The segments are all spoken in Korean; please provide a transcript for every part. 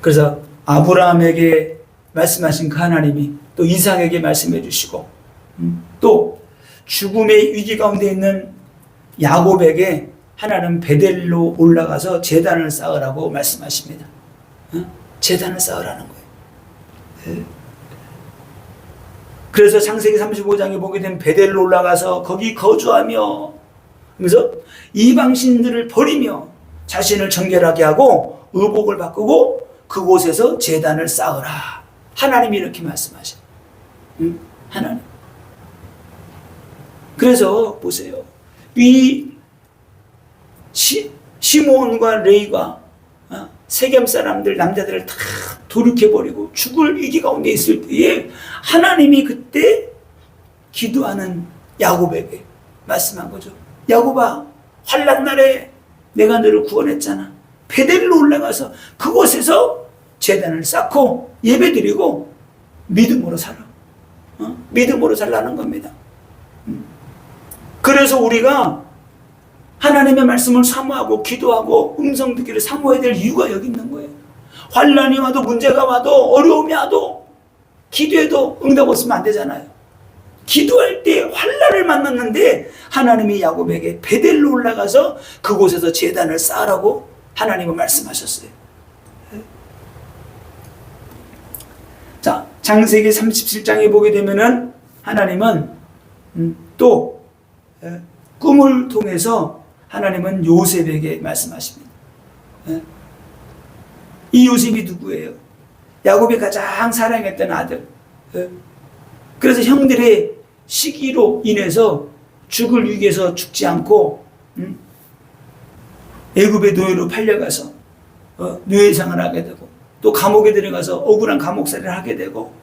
그래서 아브라함에게 말씀하신 그 하나님이 또 이삭에게 말씀해 주시고, 또 죽음의 위기 가운데 있는 야곱에게 하나님 베델로 올라가서 제단을 쌓으라고 말씀하십니다. 제단을 쌓으라는 거예요. 그래서 창세기 35장에 보게 되면 베델로 올라가서 거기 거주하며, 그래서 이방신들을 버리며 자신을 정결하게 하고 의복을 바꾸고 그곳에서 제단을 쌓으라. 하나님이 이렇게 말씀하셔요. 하나님. 그래서 보세요. 이 시몬과 레위가 세겜 사람들, 남자들을 다 돌이켜버리고 죽을 위기 가운데 있을 때에 하나님이 그때 기도하는 야곱에게 말씀한 거죠. 야곱아, 환난 날에 내가 너를 구원했잖아. 베델로 올라가서 그곳에서 제단을 쌓고 예배드리고 믿음으로 살아. 믿음으로 살라는 겁니다. 그래서 우리가 하나님의 말씀을 사모하고 기도하고 음성 듣기를 사모해야 될 이유가 여기 있는 거예요. 환난이 와도 문제가 와도 어려움이 와도 기도해도 응답 없으면 안 되잖아요. 기도할 때 환난을 만났는데 하나님이 야곱에게 베델로 올라가서 그곳에서 제단을 쌓으라고 하나님은 말씀하셨어요. 자, 창세기 37장에 보게 되면은 하나님은 또 꿈을 통해서 하나님은 요셉에게 말씀하십니다. 이 요셉이 누구예요? 야곱이 가장 사랑했던 아들. 그래서 형들의 시기로 인해서 죽을 위기에서 죽지 않고 애굽의 노예로 팔려가서 노예상을 하게 되고, 또 감옥에 들어가서 억울한 감옥살이를 하게 되고,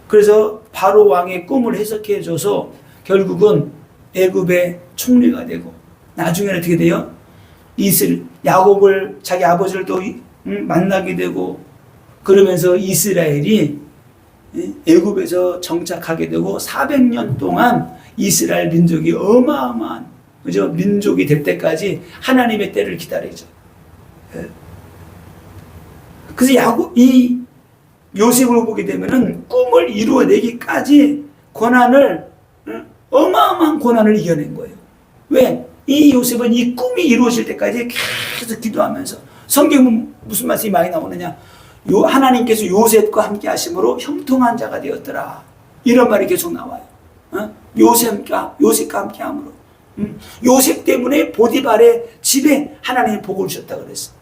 그래서 바로 왕의 꿈을 해석해 줘서 결국은 애굽의 총리가 되고, 나중에는 어떻게 돼요? 야곱을, 자기 아버지를 또 만나게 되고, 그러면서 이스라엘이 애굽에서 정착하게 되고 400년 동안 이스라엘 민족이 어마어마한, 그죠? 민족이 될 때까지 하나님의 때를 기다리죠. 그래서 이 요셉을 보게 되면은 꿈을 이루어내기까지 어마어마한 고난을 이겨낸 거예요. 왜? 이 요셉은 이 꿈이 이루어질 때까지 계속 기도하면서, 성경은 무슨 말씀이 많이 나오느냐? 하나님께서 요셉과 함께 하심으로 형통한 자가 되었더라. 이런 말이 계속 나와요. 요셉과 함께 함으로. 요셉 때문에 보디발의 집에 하나님이 복을 주셨다 그랬어.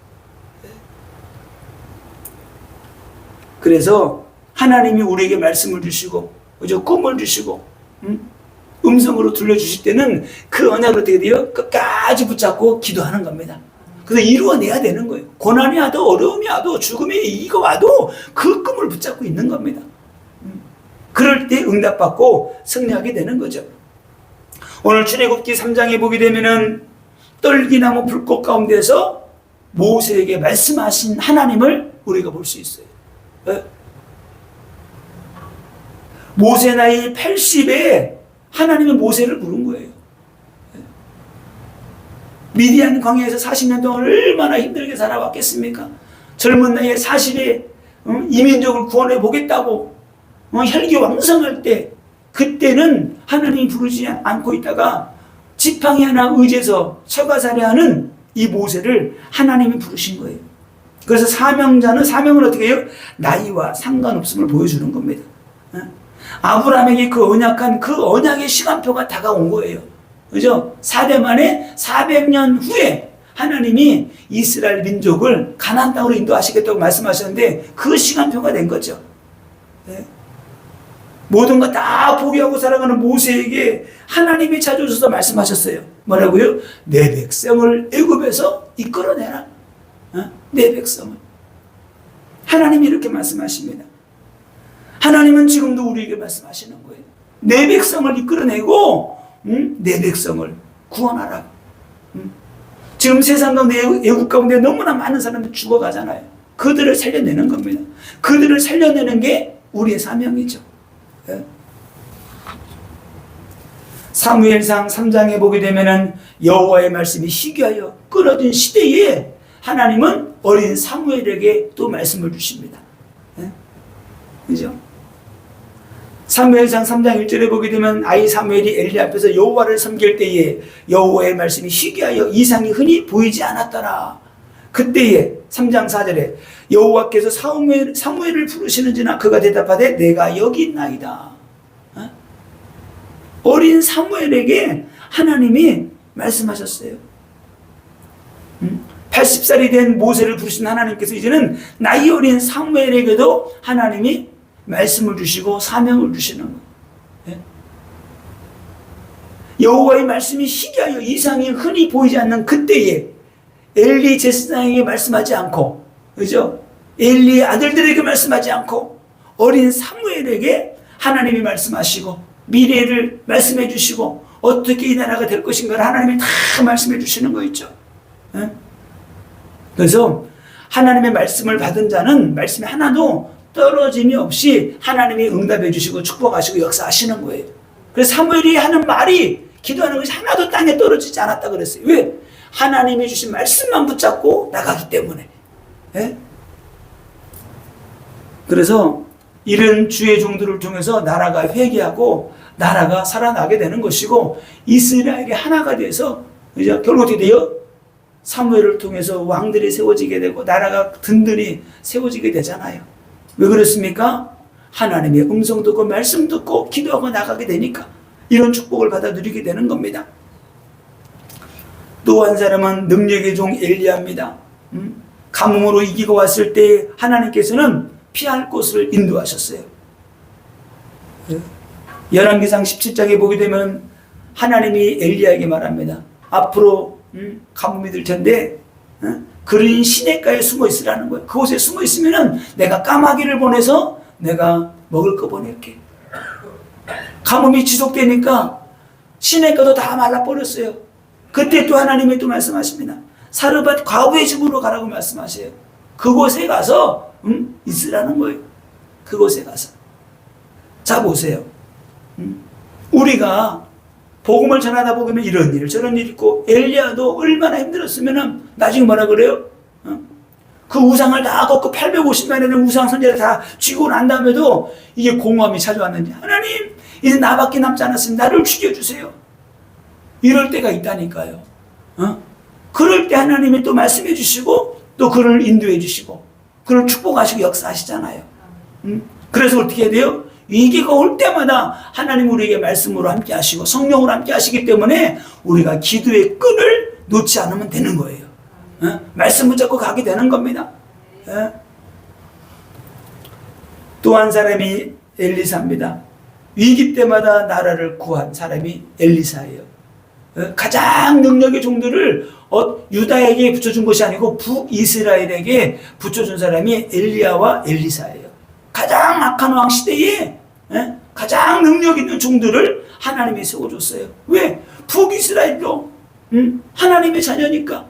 그래서 하나님이 우리에게 말씀을 주시고, 그죠? 꿈을 주시고, 음성으로 들려주실 때는 그 언약을 어떻게 돼요? 끝까지 붙잡고 기도하는 겁니다. 그래서 이루어내야 되는 거예요. 고난이 와도 어려움이 와도 죽음이 이거 와도 그 꿈을 붙잡고 있는 겁니다. 그럴 때 응답받고 승리하게 되는 거죠. 오늘 출애굽기 3장에 보게 되면은 떨기나무 불꽃 가운데서 모세에게 말씀하신 하나님을 우리가 볼 수 있어요. 모세 나이 80에 하나님은 모세를 부른 거예요. 미디안 광야에서 40년 동안 얼마나 힘들게 살아왔겠습니까? 젊은 나이에 40에 이민족을 구원해 보겠다고 혈기왕성할 때, 그때는 하나님이 부르지 않고 있다가 지팡이 하나 의지해서 처가살이하는 이 모세를 하나님이 부르신 거예요. 그래서 사명을 어떻게 해요? 나이와 상관없음을 보여주는 겁니다. 아브라함에게 그 언약의 시간표가 다가온 거예요. 그죠? 4대 만에 400년 후에 하나님이 이스라엘 민족을 가나안 땅으로 인도하시겠다고 말씀하셨는데 그 시간표가 된 거죠. 네. 모든 거 다 포기하고 살아가는 모세에게 하나님이 찾아오셔서 말씀하셨어요. 뭐라고요? 내 백성을 애굽에서 이끌어내라. 내 백성을. 하나님이 이렇게 말씀하십니다. 하나님은 지금도 우리에게 말씀하시는 거예요. 내 백성을 이끌어내고 내 백성을 구원하라. 지금 세상 가운데, 애국 가운데 너무나 많은 사람들이 죽어가잖아요. 그들을 살려내는 겁니다. 그들을 살려내는 게 우리의 사명이죠. 사무엘상 3장에 보게 되면은 여호와의 말씀이 희귀하여 끊어진 시대에 하나님은 어린 사무엘에게 또 말씀을 주십니다. 예? 그죠? 사무엘상 3장 1절에 보게 되면 아이 사무엘이 엘리 앞에서 여호와를 섬길 때에 여호와의 말씀이 희귀하여 이상이 흔히 보이지 않았더라. 그때에 3장 4절에 여호와께서 사무엘을 부르시는지나 그가 대답하되 내가 여기 있나이다. 어린 사무엘에게 하나님이 말씀하셨어요. 80살이 된 모세를 부르신 하나님께서 이제는 나이 어린 사무엘에게도 하나님이 말씀을 주시고 사명을 주시는 거예요. 여호와의 말씀이 희귀하여 이상이 흔히 보이지 않는 그때에 엘리 제사장에게 말씀하지 않고, 그죠? 엘리의 아들들에게 말씀하지 않고 어린 사무엘에게 하나님이 말씀하시고 미래를 말씀해 주시고 어떻게 이 나라가 될 것인가를 하나님이 다 말씀해 주시는 거 있죠. 그래서 하나님의 말씀을 받은 자는 말씀이 하나도 떨어짐이 없이 하나님이 응답해 주시고 축복하시고 역사하시는 거예요. 그래서 사무엘이 하는 말이, 기도하는 것이 하나도 땅에 떨어지지 않았다 그랬어요. 왜? 하나님이 주신 말씀만 붙잡고 나가기 때문에. 예? 그래서 이런 주의 종들을 통해서 나라가 회개하고 나라가 살아나게 되는 것이고 이스라엘이 하나가 돼서 이제 결국 어떻게 돼요? 사무엘을 통해서 왕들이 세워지게 되고 나라가 든든히 세워지게 되잖아요. 왜 그렇습니까? 하나님의 음성 듣고 말씀 듣고 기도하고 나가게 되니까 이런 축복을 받아 누리게 되는 겁니다. 또 한 사람은 능력의 종 엘리야입니다. 가뭄으로 이기고 왔을 때 하나님께서는 피할 곳을 인도하셨어요. 열왕기상 17장에 보게 되면 하나님이 엘리야에게 말합니다. 앞으로 가뭄이 들 텐데 그린 시냇가에 숨어 있으라는 거예요. 그곳에 숨어 있으면 내가 까마귀를 보내서 내가 먹을 거 보낼게. 가뭄이 지속되니까 시냇가도 다 말라버렸어요. 그때 또 하나님이 또 말씀하십니다. 사르밧 과부의 집으로 가라고 말씀하세요. 그곳에 가서 있으라는 거예요. 그곳에 가서. 자 보세요. 우리가 복음을 전하다 보면 이런 일 저런 일 있고 엘리야도 얼마나 힘들었으면 나중에 뭐라 그래요? 그 우상을 다 걷고 850만이라는 우상 선제를 다 쥐고 난 다음에도 이게 공허함이 찾아왔는지 하나님 이제 나밖에 남지 않았으면 나를 죽여주세요. 이럴 때가 있다니까요. 그럴 때 하나님이 또 말씀해 주시고 또 그를 인도해 주시고 그를 축복하시고 역사하시잖아요. 그래서 어떻게 해야 돼요? 위기가 올 때마다 하나님 우리에게 말씀으로 함께 하시고 성령으로 함께 하시기 때문에 우리가 기도의 끈을 놓지 않으면 되는 거예요. 말씀 붙잡고 가게 되는 겁니다. 또 한 사람이 엘리사입니다. 위기 때마다 나라를 구한 사람이 엘리사예요. 가장 능력의 종들을 유다에게 붙여준 것이 아니고 북이스라엘에게 붙여준 사람이 엘리야와 엘리사예요. 가장 악한 왕 시대에 가장 능력 있는 종들을 하나님이 세워줬어요. 왜? 북이스라엘도 하나님의 자녀니까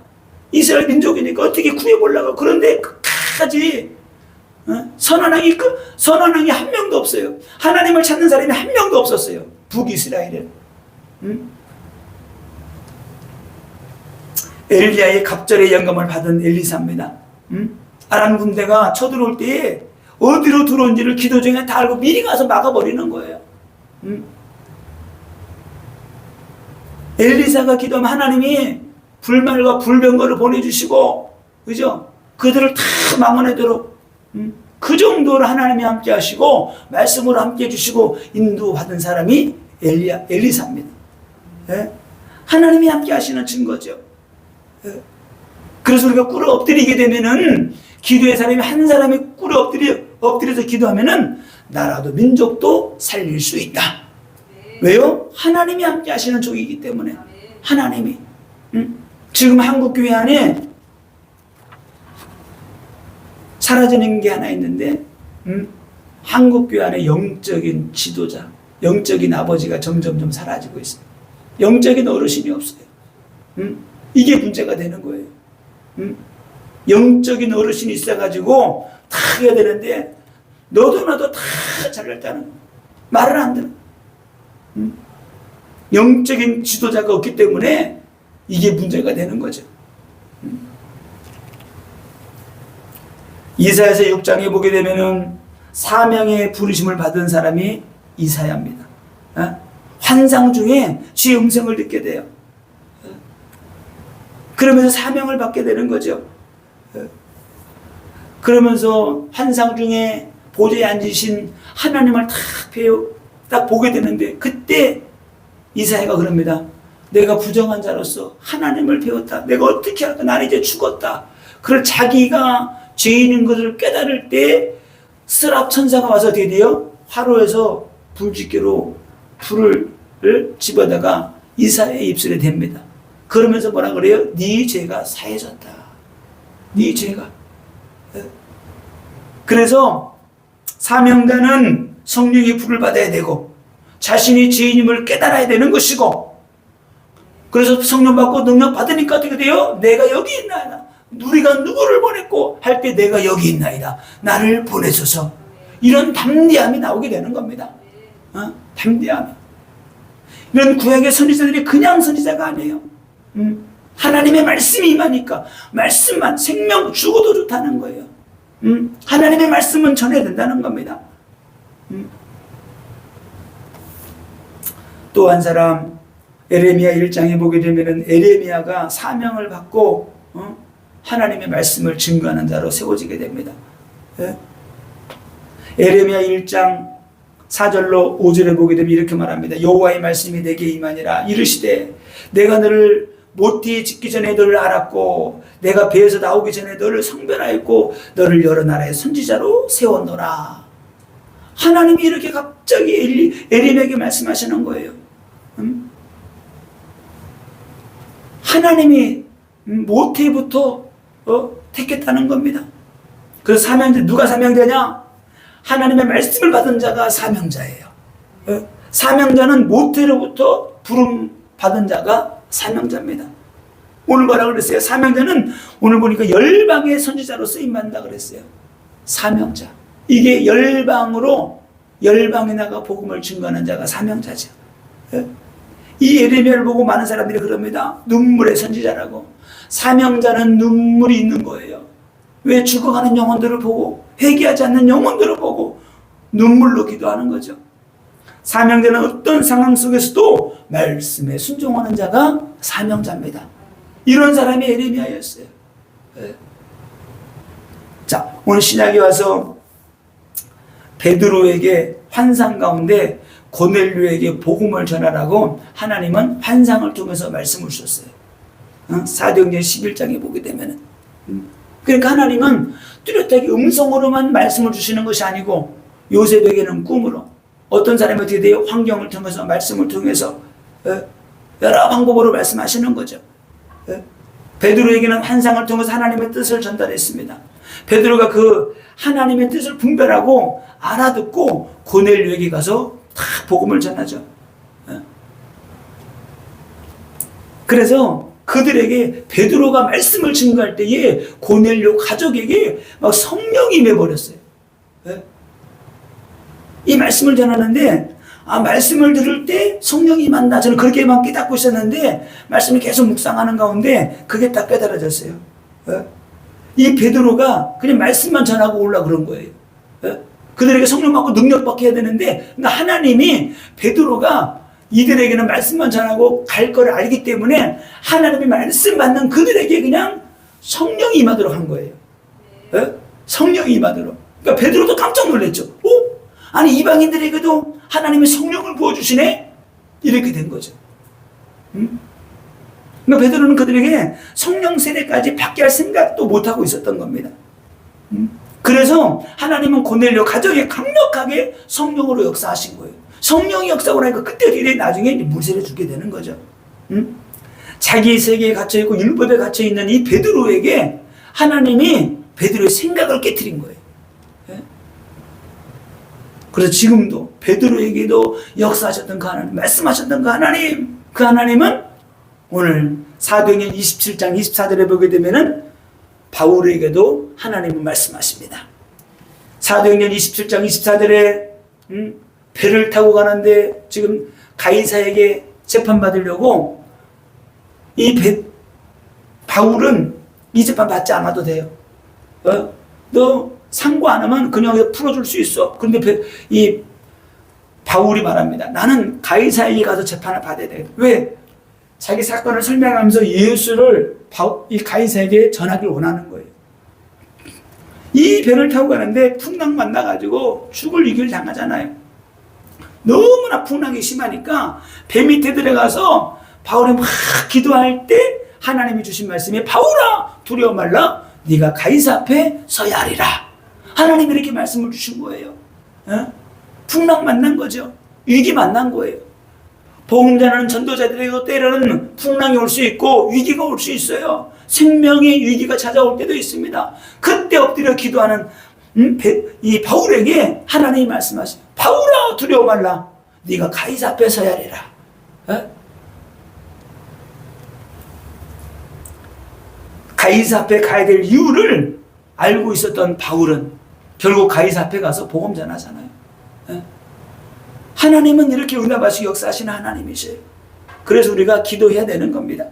이스라엘 민족이니까 어떻게 구해보려고. 그런데 끝까지 선한 왕이 한 명도 없어요. 하나님을 찾는 사람이 한 명도 없었어요. 북이스라엘에. 엘리야의 갑절의 영감을 받은 엘리사입니다. 아람 군대가 쳐들어올 때에 어디로 들어온지를 기도 중에 다 알고 미리 가서 막아버리는 거예요. 엘리사가 기도하면 하나님이 불말과 불병거를 보내주시고, 그죠? 그들을 다 막아내도록, 그 정도로 하나님이 함께 하시고, 말씀으로 함께 해주시고, 인도받은 사람이 엘리사입니다. 예? 하나님이 함께 하시는 증거죠. 예? 그래서 우리가 꿇어 엎드리게 되면은, 기도의 사람이 한 사람이 꿇어 엎드려서 기도하면은, 나라도 민족도 살릴 수 있다. 왜요? 하나님이 함께 하시는 족이기 때문에. 하나님이. 지금 한국교회 안에 사라지는 게 하나 있는데, 한국교회 안에 영적인 지도자, 영적인 아버지가 점점점 사라지고 있어요. 영적인 어르신이 없어요. 이게 문제가 되는 거예요. 영적인 어르신이 있어가지고 다 해야 되는데, 너도 나도 다 잘났다는 말을 안 들어. 영적인 지도자가 없기 때문에 이게 문제가 되는 거죠. 이사야서 6장에 보게 되면은 사명의 부르심을 받은 사람이 이사야입니다. 환상 중에 주의 음성을 듣게 돼요. 그러면서 사명을 받게 되는 거죠. 그러면서 환상 중에 보좌에 앉으신 하나님을 딱 보게 되는데, 그때 이사야가 그럽니다. 내가 부정한 자로서 하나님을 배웠다. 내가 어떻게 할까? 나는 이제 죽었다. 그걸 자기가 죄인인 것을 깨달을 때 스랍 천사가 와서 드디어 화로에서 불집게로 불을 집어다가 이사야의 입술에 댑니다. 그러면서 뭐라 그래요? 네 죄가 사해졌다. 네 죄가. 그래서 사명자는 성령의 불을 받아야 되고 자신이 죄인임을 깨달아야 되는 것이고, 그래서 성령 받고 능력 받으니까 어떻게 돼요? 내가 여기 있나이다. 우리가 누구를 보냈고 할 때 내가 여기 있나이다. 나를 보내소서. 이런 담대함이 나오게 되는 겁니다. 담대함이. 이런 구약의 선지자들이 그냥 선지자가 아니에요. 하나님의 말씀이 임하니까 말씀만, 생명 죽어도 좋다는 거예요. 하나님의 말씀은 전해야 된다는 겁니다. 또 한 사람, 에레미야 1장에 보게 되면은 에레미야가 사명을 받고 하나님의 말씀을 증거하는 자로 세워지게 됩니다. 에레미야 1장 4절로 5절에 보게 되면 이렇게 말합니다. 여호와의 말씀이 내게 임하니라. 이르시되 내가 너를 모태에 짓기 전에 너를 알았고 내가 배에서 나오기 전에 너를 성별하였고 너를 여러 나라의 선지자로 세웠노라. 하나님이 이렇게 갑자기 에레미야에게 말씀하시는 거예요. 하나님이 모태부터 택했다는 겁니다. 그래서 사명자, 누가 사명자냐? 하나님의 말씀을 받은 자가 사명자예요. 사명자는 모태로부터 부름 받은 자가 사명자입니다. 오늘 뭐라 그랬어요? 사명자는 오늘 보니까 열방의 선지자로 쓰임받는다 그랬어요. 사명자. 이게 열방에 나가 복음을 증거하는 자가 사명자죠. 이 에레미야를 보고 많은 사람들이 그럽니다. 눈물의 선지자라고. 사명자는 눈물이 있는 거예요. 왜? 죽어가는 영혼들을 보고, 회개하지 않는 영혼들을 보고 눈물로 기도하는 거죠. 사명자는 어떤 상황 속에서도 말씀에 순종하는 자가 사명자입니다. 이런 사람이 에레미야였어요. 자, 오늘 신약에 와서 베드로에게 환상 가운데 고넬료에게 복음을 전하라고 하나님은 환상을 통해서 말씀을 주셨어요. 사도행전 11장에 보게 되면은. 그러니까 하나님은 뚜렷하게 음성으로만 말씀을 주시는 것이 아니고 요셉에게는 꿈으로, 어떤 사람이 어떻게 돼요? 환경을 통해서, 말씀을 통해서 여러 방법으로 말씀하시는 거죠. 베드로에게는 환상을 통해서 하나님의 뜻을 전달했습니다. 베드로가 그 하나님의 뜻을 분별하고 알아듣고 고넬료에게 가서 다 복음을 전하죠. 그래서 그들에게 베드로가 말씀을 증거할 때에 고넬료 가족에게 막 성령이 임해버렸어요. 이 말씀을 전하는데 말씀을 들을 때 성령이 임한다. 저는 그렇게만 깨닫고 있었는데 말씀을 계속 묵상하는 가운데 그게 딱 깨달아졌어요. 이 베드로가 그냥 말씀만 전하고 올라 그런 거예요. 그들에게 성령 받고 능력 받게 해야 되는데 하나님이 베드로가 이들에게는 말씀만 전하고 갈 거를 알기 때문에 하나님이 말씀 받는 그들에게 그냥 성령이 임하도록 한 거예요. 성령이 임하도록. 그러니까 베드로도 깜짝 놀랐죠. 아니 이방인들에게도 하나님의 성령을 부어주시네? 이렇게 된 거죠. 그러니까 베드로는 그들에게 성령 세례까지 받게 할 생각도 못하고 있었던 겁니다. 그래서 하나님은 고넬료 가정에 강력하게 성령으로 역사하신 거예요. 성령이 역사하고 나니까 그때 뒤에 나중에 물세례 주게 되는 거죠. 자기 세계에 갇혀있고 율법에 갇혀있는 이 베드로에게 하나님이 베드로의 생각을 깨트린 거예요. 그래서 지금도 베드로에게도 역사하셨던 그 하나님, 말씀하셨던 그 하나님은 오늘 사도행전 27장 24절에 보게 되면은 바울에게도 하나님은 말씀하십니다. 사도행전 27장 24절에 배를 타고 가는데 지금 가이사에게 재판받으려고 바울은 이 재판 받지 않아도 돼요. 너 상고 안 하면 그냥 풀어줄 수 있어. 그런데 이 바울이 말합니다. 나는 가이사에게 가서 재판을 받아야 돼. 왜? 자기 사건을 설명하면서 예수를 이 가이사에게 전하길 원하는 거예요. 이 배를 타고 가는데 풍랑 만나가지고 죽을 위기를 당하잖아요. 너무나 풍랑이 심하니까 배 밑에 들어가서 바울이 막 기도할 때 하나님이 주신 말씀이 바울아 두려워 말라 네가 가이사 앞에 서야 하리라. 하나님이 이렇게 말씀을 주신 거예요. 풍랑 만난 거죠. 위기 만난 거예요. 복음 전하는 전도자들에게도 때로는 풍랑이 올 수 있고 위기가 올 수 있어요. 생명의 위기가 찾아올 때도 있습니다. 그때 엎드려 기도하는 이 바울에게 하나님이 말씀하시죠. 바울아 두려워 말라 네가 가이사 앞에 서야 하리라. 가이사 앞에 가야 될 이유를 알고 있었던 바울은 결국 가이사 앞에 가서 복음 전하잖아요. 하나님은 이렇게 응답하시고 역사하시는 하나님이세요. 그래서 우리가 기도해야 되는 겁니다.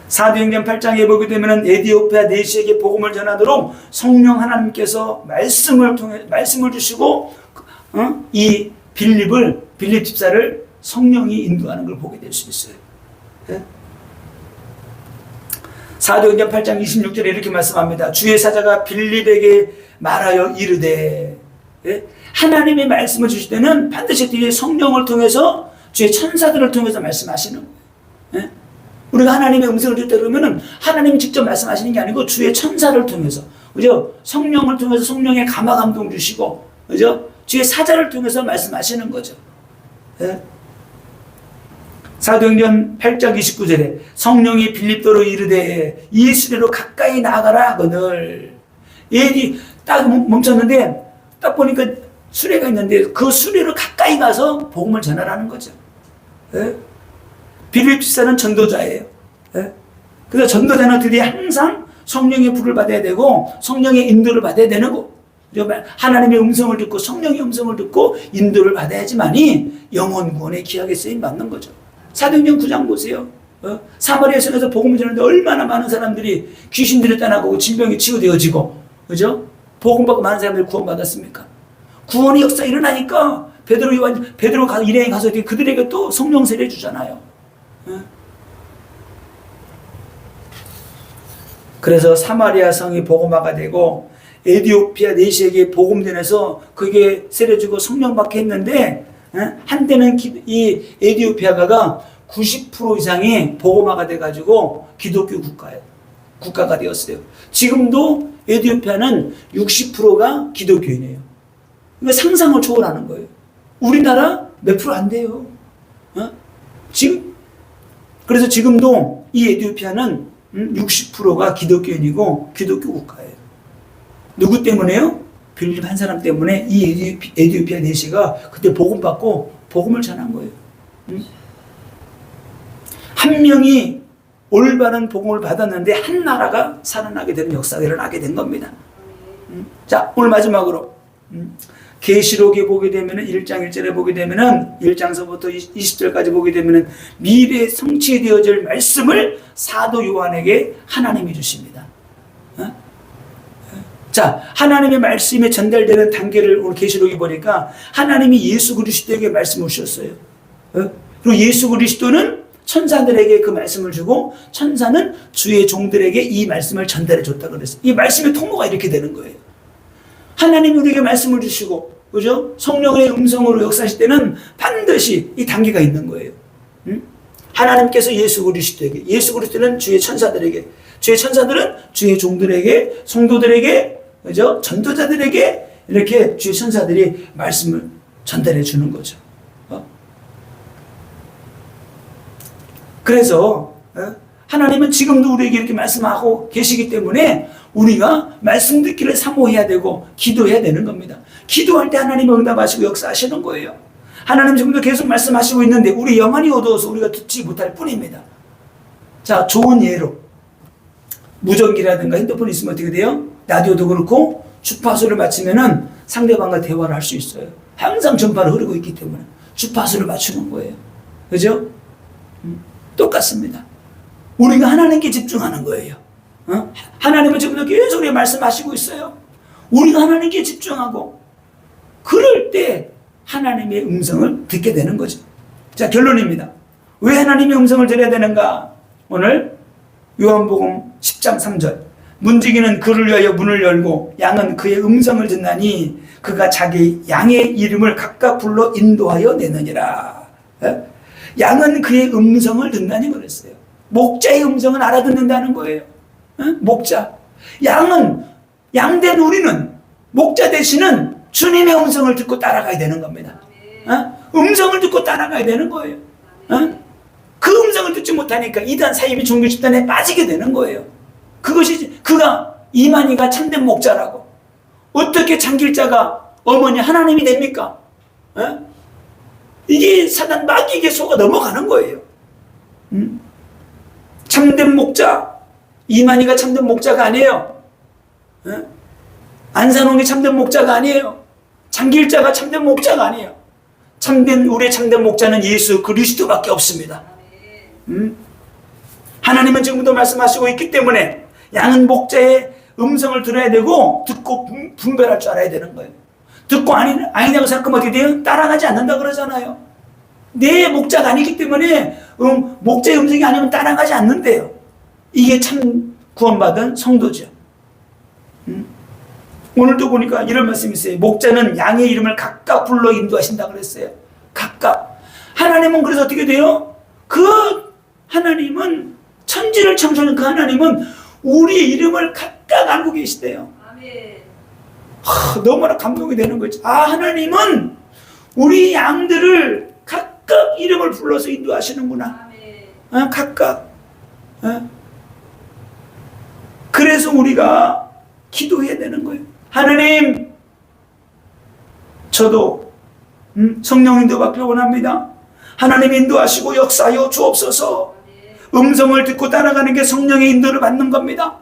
사도행전 8장에 보게 되면 에디오피아 내시에게 복음을 전하도록 성령 하나님께서 말씀을 주시고 이 빌립 집사를 성령이 인도하는 걸 보게 될 수 있어요. 사도행전 8장 26절에 이렇게 말씀합니다. 주의 사자가 빌립에게 말하여 이르되 하나님의 말씀을 주실 때는 반드시 뒤에 성령을 통해서 주의 천사들을 통해서 말씀하시는 거예요. 우리가 하나님의 음성을 듣다 그러면 하나님이 직접 말씀하시는 게 아니고 주의 천사를 통해서, 그죠? 성령을 통해서 성령의 감화 감동 주시고, 그죠? 주의 사자를 통해서 말씀하시는 거죠. 사도행전 8장 29절에 성령이 빌립도로 이르되 이 수레로 가까이 나아가라 하거늘. 얘기 딱 멈췄는데 딱 보니까 수레가 있는데 그 수레로 가까이 가서 복음을 전하라는 거죠. 빌립 집사는 전도자예요. 그래서 전도자는 드디어 항상 성령의 불을 받아야 되고 성령의 인도를 받아야 되는 거. 하나님의 음성을 듣고 성령의 음성을 듣고 인도를 받아야지만이 영혼 구원의 기약에 쓰임 받는 거죠. 사도행전 9장 보세요. 사마리아 성에서 복음을 전하는데 얼마나 많은 사람들이 귀신들이 떠나고 질병이 치유되어지고, 그죠? 복음 받고 많은 사람들이 구원받았습니까? 구원의 역사 일어나니까 베드로 가서 일행에 가서 그들에게 또 성령 세례 주잖아요. 그래서 사마리아 성이 복음화가 되고 에디오피아 내시에게 복음 전해서 그게 세례 주고 성령 받게 했는데 한때는 이 에디오피아가 90% 이상이 복음화가 돼가지고 기독교 국가가 되었어요. 지금도 에디오피아는 60%가 기독교인이에요. 그러니까 상상을 초월하는 거예요. 우리나라 몇 프로 안 돼요. 그래서 지금도 이 에디오피아는 60%가 기독교인이고 기독교 국가예요. 누구 때문에요? 빌립 한 사람 때문에 이 에디오피아 내시가 그때 복음 받고 복음을 전한 거예요. 한 명이 올바른 복음을 받았는데 한 나라가 살아나게 되는 역사가 일어나게 된 겁니다. 자, 오늘 마지막으로 계시록에 보게 되면 1장 1절에 보게 되면 1장서부터 20절까지 보게 되면 미래에 성취되어질 말씀을 사도 요한에게 하나님이 주십니다. 자, 하나님의 말씀이 전달되는 단계를 오늘 계시록에 보니까 하나님이 예수 그리스도에게 말씀을 주셨어요. 그리고 예수 그리스도는 천사들에게 그 말씀을 주고 천사는 주의 종들에게 이 말씀을 전달해 줬다 그랬어요. 이 말씀의 통로가 이렇게 되는 거예요. 하나님이 우리에게 말씀을 주시고, 그죠? 성령의 음성으로 역사하실 때는 반드시 이 단계가 있는 거예요. 하나님께서 예수 그리스도에게, 예수 그리스도는 주의 천사들에게, 주의 천사들은 주의 종들에게, 성도들에게, 그죠? 전도자들에게 이렇게 주의 천사들이 말씀을 전달해 주는 거죠. 그래서 하나님은 지금도 우리에게 이렇게 말씀하고 계시기 때문에 우리가 말씀 듣기를 사모해야 되고 기도해야 되는 겁니다. 기도할 때 하나님은 응답하시고 역사하시는 거예요. 하나님 지금도 계속 말씀하시고 있는데 우리 영안이 어두워서 우리가 듣지 못할 뿐입니다. 자, 좋은 예로 무전기라든가 핸드폰이 있으면 어떻게 돼요? 라디오도 그렇고 주파수를 맞추면은 상대방과 대화를 할 수 있어요. 항상 전파를 흐르고 있기 때문에 주파수를 맞추는 거예요. 그죠? 똑같습니다. 우리가 하나님께 집중하는 거예요. 하나님은 지금도 계속 우리에게 말씀하시고 있어요. 우리가 하나님께 집중하고 그럴 때 하나님의 음성을 듣게 되는 거죠. 자, 결론입니다. 왜 하나님의 음성을 들어야 되는가? 오늘 요한복음 10장 3절. 문지기는 그를 위하여 문을 열고 양은 그의 음성을 듣나니 그가 자기 양의 이름을 각각 불러 인도하여 내느니라. 양은 그의 음성을 듣나니 그랬어요. 목자의 음성은 알아듣는다는 거예요. 목자. 양된 우리는 목자 대신은 주님의 음성을 듣고 따라가야 되는 겁니다. 음성을 듣고 따라가야 되는 거예요. 그 음성을 듣지 못하니까 이단 사이비 종교 집단에 빠지게 되는 거예요. 그가 이만희가 참된 목자라고. 어떻게 창길자가 어머니 하나님이 됩니까? 이게 사단 마귀에게 속아 넘어가는 거예요. 참된 목자, 이만희가 참된 목자가 아니에요. 안산홍이 참된 목자가 아니에요. 창길자가 참된 목자가 아니에요. 우리의 참된 목자는 예수 그리스도밖에 없습니다. 하나님은 지금도 말씀하시고 있기 때문에 양은 목자의 음성을 들어야 되고 듣고 분별할 줄 알아야 되는 거예요. 듣고 아니냐고 생각하면 어떻게 돼요? 따라가지 않는다 그러잖아요. 내 목자가 아니기 때문에 목자의 음성이 아니면 따라가지 않는데요. 이게 참 구원받은 성도죠. 오늘도 보니까 이런 말씀이 있어요. 목자는 양의 이름을 각각 불러 인도하신다 그랬어요. 각각. 하나님은 그래서 어떻게 돼요? 그 하나님은 천지를 창조하는 그 하나님은 우리의 이름을 각각 알고 계시대요. 너무나 감동이 되는 거지. 하나님은 우리 양들을 각각 이름을 불러서 인도하시는구나. 각각. 그래서 우리가 기도해야 되는 거예요. 하나님, 저도 성령 인도 받기를 원합니다. 하나님 인도하시고 역사하여 주옵소서. 음성을 듣고 따라가는 게 성령의 인도를 받는 겁니다.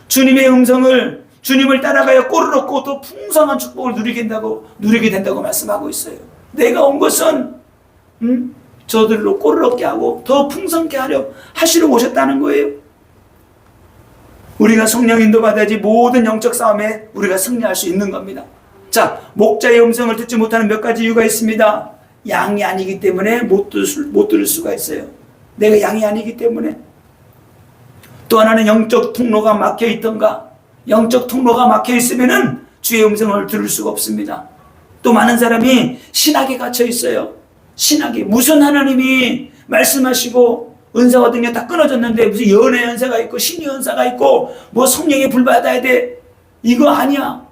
주님의 음성을, 주님을 따라가야 꼴을 얻고 또 풍성한 축복을 누리게 된다고 말씀하고 있어요. 내가 온 것은 저들로 꼴을 얻게 하고 더 풍성케 하시러 오셨다는 거예요. 우리가 성령 인도 받아야지 모든 영적 싸움에 우리가 승리할 수 있는 겁니다. 자, 목자의 음성을 듣지 못하는 몇 가지 이유가 있습니다. 양이 아니기 때문에 못 들을 수가 있어요. 내가 양이 아니기 때문에. 또 하나는 영적 통로가 막혀 있던가. 영적 통로가 막혀 있으면은 주의 음성을 들을 수가 없습니다. 또 많은 사람이 신학에 갇혀 있어요. 신학에 무슨 하나님이 말씀하시고 은사와 능력 다 끊어졌는데 무슨 연애 연사가 있고 신의 연사가 있고 뭐 성령에 불 받아야 돼. 이거 아니야.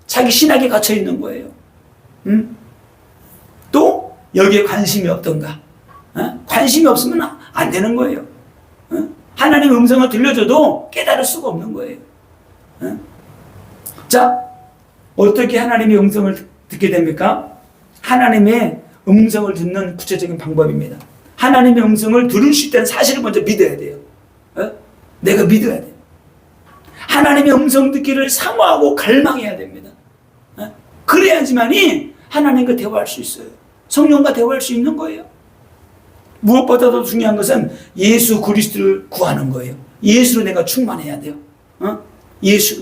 자기 신학에 갇혀 있는 거예요. 또 여기에 관심이 없던가. 관심이 없으면 안 되는 거예요. 하나님의 음성을 들려줘도 깨달을 수가 없는 거예요. 자, 어떻게 하나님의 음성을 듣게 됩니까? 하나님의 음성을 듣는 구체적인 방법입니다. 하나님의 음성을 들을 수 있다는 사실을 먼저 믿어야 돼요. 내가 믿어야 돼요. 하나님의 음성 듣기를 사모하고 갈망해야 됩니다. 그래야지만이 하나님과 대화할 수 있어요. 성령과 대화할 수 있는 거예요. 무엇보다도 중요한 것은 예수 그리스도를 구하는 거예요. 예수로 내가 충만해야 돼요.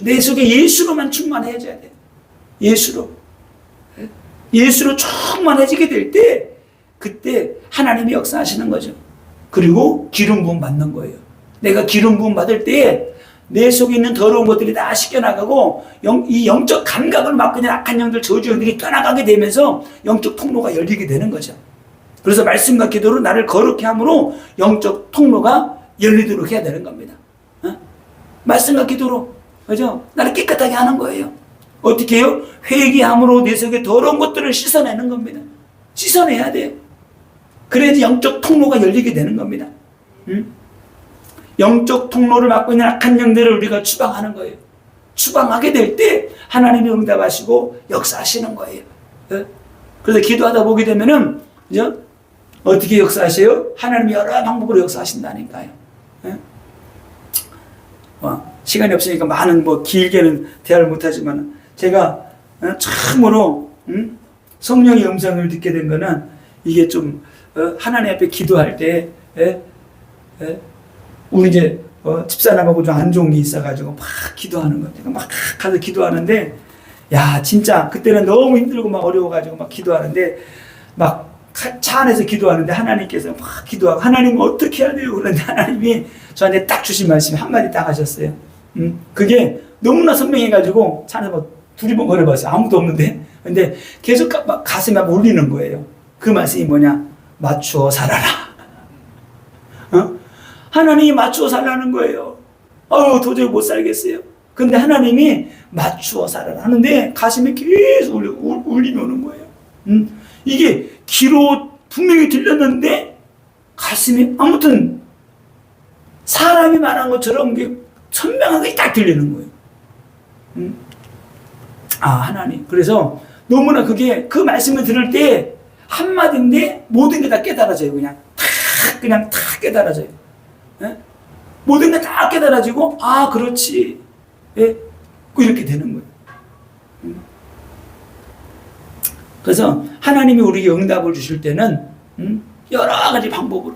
내 속에 예수로만 충만해져야 돼요. 예수로 충만해지게 될 때 그때 하나님이 역사하시는 거죠. 그리고 기름 부음 받는 거예요. 내가 기름 부음 받을 때 내 속에 있는 더러운 것들이 다 씻겨나가고 이 영적 감각을 막고 있는 악한 영들 저주들이 떠나가게 되면서 영적 통로가 열리게 되는 거죠. 그래서 말씀과 기도로 나를 거룩해 함으로 영적 통로가 열리도록 해야 되는 겁니다. 말씀과 기도로, 그죠? 나를 깨끗하게 하는 거예요. 어떻게 해요? 회개함으로 내 속에 더러운 것들을 씻어내는 겁니다. 씻어내야 돼요. 그래야지 영적 통로가 열리게 되는 겁니다. 영적 통로를 막고 있는 악한 영들을 우리가 추방하는 거예요. 추방하게 될 때 하나님이 응답하시고 역사하시는 거예요. 그래서 기도하다 보게 되면은, 그죠? 어떻게 역사하세요? 하나님이 여러 방법으로 역사하신다니까요. 시간이 없으니까 많은 길게는 대화를 못하지만 제가 처음으로 성령의 음성을 듣게 된 거는 이게 좀 하나님 앞에 기도할 때 우리 이제 집사람하고 좀 안 좋은 게 있어가지고 막 기도하는 거예요. 제가 막 가서 기도하는데, 야, 진짜 그때는 너무 힘들고 막 어려워가지고 막 기도하는데, 막 차 안에서 기도하는데 하나님께서 막 기도하고, 하나님 어떻게 해야 돼요? 그런데 하나님이 저한테 딱 주신 말씀이 한마디 딱 하셨어요. 그게 너무나 선명해가지고 차 안에서 뭐 두리번 거려봤어요. 아무도 없는데. 근데 계속 막 가슴에 막 울리는 거예요. 그 말씀이 뭐냐? 맞추어 살아라. 하나님이 맞추어 살라는 거예요. 도저히 못 살겠어요. 근데 하나님이 맞추어 살아라 하는데 가슴에 계속 울림이 오는 거예요. 이게 귀로 분명히 들렸는데 가슴이 아무튼 사람이 말한 것처럼 이게 선명하게 딱 들리는 거예요. 하나님. 그래서 너무나 그 말씀을 들을 때 한마디인데 모든 게 다 깨달아져요. 그냥 다 깨달아져요. 예? 모든 게 다 깨달아지고, 그렇지. 예? 이렇게 되는 거예요. 그래서 하나님이 우리에게 응답을 주실 때는, 여러 가지 방법으로,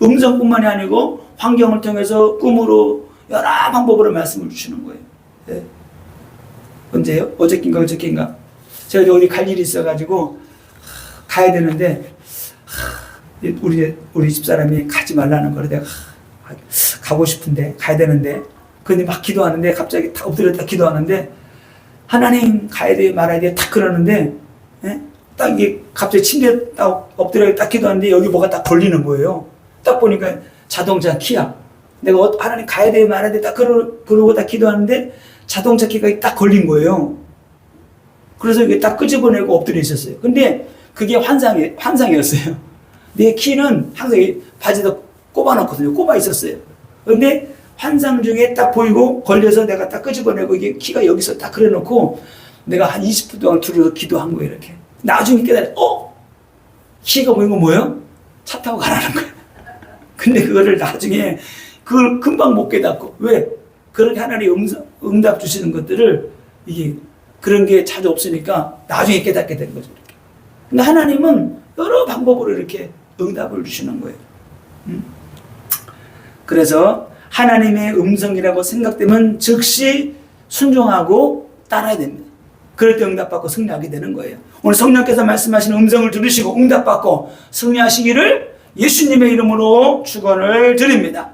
음성뿐만이 아니고 환경을 통해서 꿈으로 여러 방법으로 말씀을 주시는 거예요. 예? 언제요? 어저께인가 제가 어디 갈 일이 있어가지고 가야 되는데 우리 집사람이 가지 말라는 거를 내가 가고 싶은데 가야 되는데 근데 막 기도하는데 갑자기 딱 엎드렸다 기도하는데 하나님 가야 돼 말아야 돼 딱 그러는데 딱 이게 갑자기 침대에 딱 엎드려 딱 기도하는데 여기 뭐가 딱 걸리는 거예요. 딱 보니까 자동차 키야. 내가 하나님 가야 돼 말아야 돼 딱 그러고 딱 기도하는데 자동차 키가 딱 걸린 거예요. 그래서 이게 딱 끄집어내고 엎드려 있었어요. 근데 그게 환상이었어요. 내 키는 항상 바지에다 꼽아놓거든요. 꼽아 있었어요. 근데 환상 중에 딱 보이고 걸려서 내가 딱 끄집어내고 이게 키가 여기서 딱 그려놓고 내가 한 20분 동안 둘이서 기도한 거예요. 이렇게. 나중에 깨달아, 키가 보인 건 뭐예요? 차 타고 가라는 거예요. 근데 그거를 나중에 그걸 금방 못 깨닫고 왜? 그렇게 하나님이 응답 주시는 것들을 이게 그런 게 자주 없으니까 나중에 깨닫게 된 거죠. 이렇게. 근데 하나님은 여러 방법으로 이렇게 응답을 주시는 거예요. 그래서 하나님의 음성이라고 생각되면 즉시 순종하고 따라야 됩니다. 그럴 때 응답받고 승리하게 되는 거예요. 오늘 성령께서 말씀하시는 음성을 들으시고 응답받고 승리하시기를 예수님의 이름으로 축원을 드립니다.